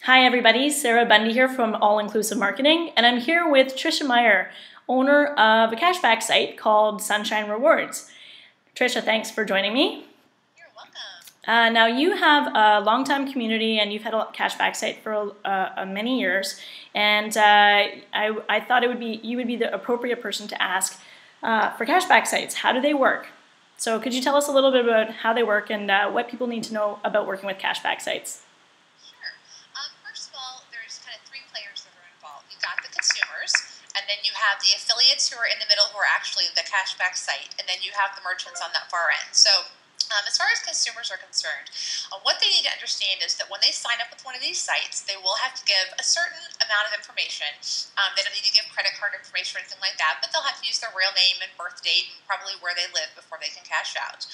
Hi everybody, Sarah Bundy here from All Inclusive Marketing, and I'm here with Tricia Meyer, owner of a cashback site called Sunshine Rewards. Tricia, thanks for joining me. You're welcome. Now you have a long-time community and you've had a cashback site for many years, and I thought you would be the appropriate person to ask for cashback sites. How do they work? So could you tell us a little bit about how they work and what people need to know about working with cashback sites? First of all, there's kind of three players that are involved. You've got the consumers, and then you have the affiliates who are in the middle who are actually the cashback site, and then you have the merchants on that far end. So as far as consumers are concerned, what they need to understand is that when they sign up with one of these sites, they will have to give a certain amount of information. They don't need to give credit card information or anything like that, but they'll have to use their real name and birth date and probably where they live before they can cash out.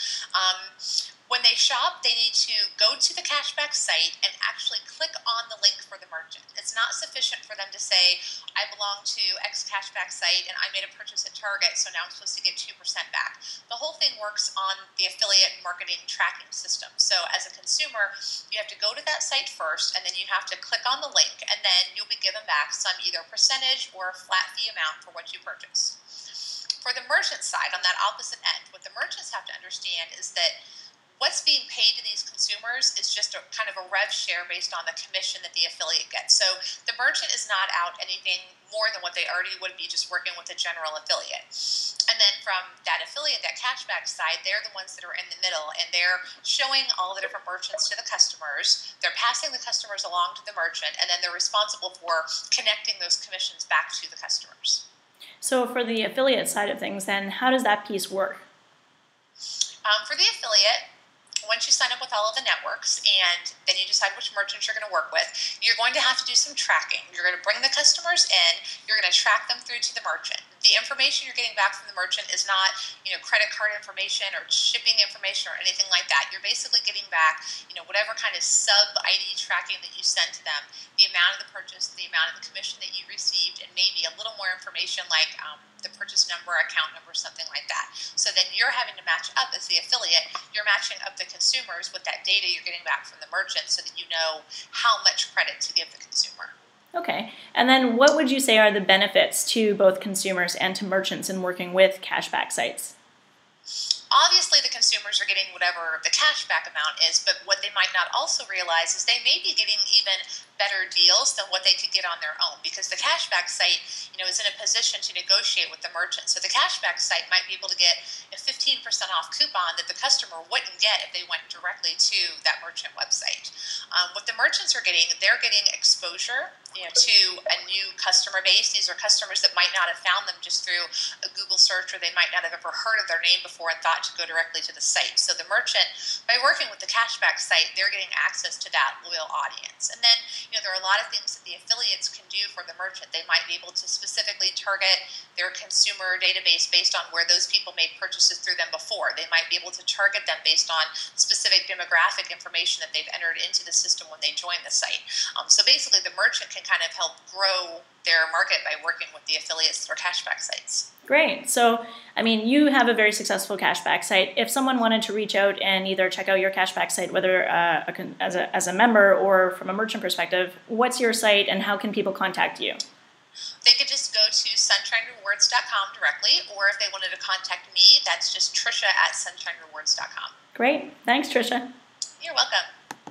When they shop, they need to go to the cashback site and actually click on the link for the merchant. It's not sufficient for them to say, I belong to X cashback site and I made a purchase at Target, so now I'm supposed to get 2% back. The whole thing works on the affiliate marketing tracking system. So as a consumer, you have to go to that site first, and then you have to click on the link, and then you'll be given back some either percentage or a flat fee amount for what you purchase. For the merchant side, on that opposite end, what the merchants have to understand is that what's being paid to these consumers is just a kind of a rev share based on the commission that the affiliate gets. So the merchant is not out anything more than what they already would be just working with a general affiliate. And then from that affiliate, that cashback side, they're the ones that are in the middle, and they're showing all the different merchants to the customers. They're passing the customers along to the merchant, and then they're responsible for connecting those commissions back to the customers. So for the affiliate side of things, then how does that piece work? For the affiliate, once you sign up with all of the networks and then you decide which merchants you're going to work with, you're going to have to do some tracking. You're going to bring the customers in, you're going to track them through to the merchant. The information you're getting back from the merchant is not, credit card information or shipping information or anything like that. You're basically getting back, whatever kind of sub-ID tracking that you send to them, the amount of the purchase, the amount of the commission that you received, and maybe a little more information like the purchase number, account number, something like that. So then you're having to match up as the affiliate. You're matching up the consumers with that data you're getting back from the merchant so that you know how much credit to give the consumer. Okay, and then what would you say are the benefits to both consumers and to merchants in working with cashback sites? Obviously, the consumers are getting whatever the cashback amount is, but what they might not also realize is they may be getting even better deals than what they could get on their own, because the cashback site, is in a position to negotiate with the merchant. So the cashback site might be able to get a 15% off coupon that the customer wouldn't get if they went directly to that merchant website. What the merchants are getting, they're getting exposure, to a new customer base. These are customers that might not have found them just through a Google search, or they might not have ever heard of their name before and thought to go directly to the site. So the merchant, by working with the cashback site, they're getting access to that loyal audience. And then, there are a lot of things that the affiliates can do for the merchant. They might be able to specifically target their consumer database based on where those people made purchases through them before. They might be able to target them based on specific demographic information that they've entered into the system when they join the site. So basically, the merchant can kind of help grow their market by working with the affiliates or cashback sites. Great. So, you have a very successful cashback site. If someone wanted to reach out and either check out your cashback site, whether as a member or from a merchant perspective, what's your site and how can people contact you? They could just go to sunshinerewards.com directly, or if they wanted to contact me, that's just Tricia at sunshinerewards.com. Great. Thanks, Tricia. You're welcome.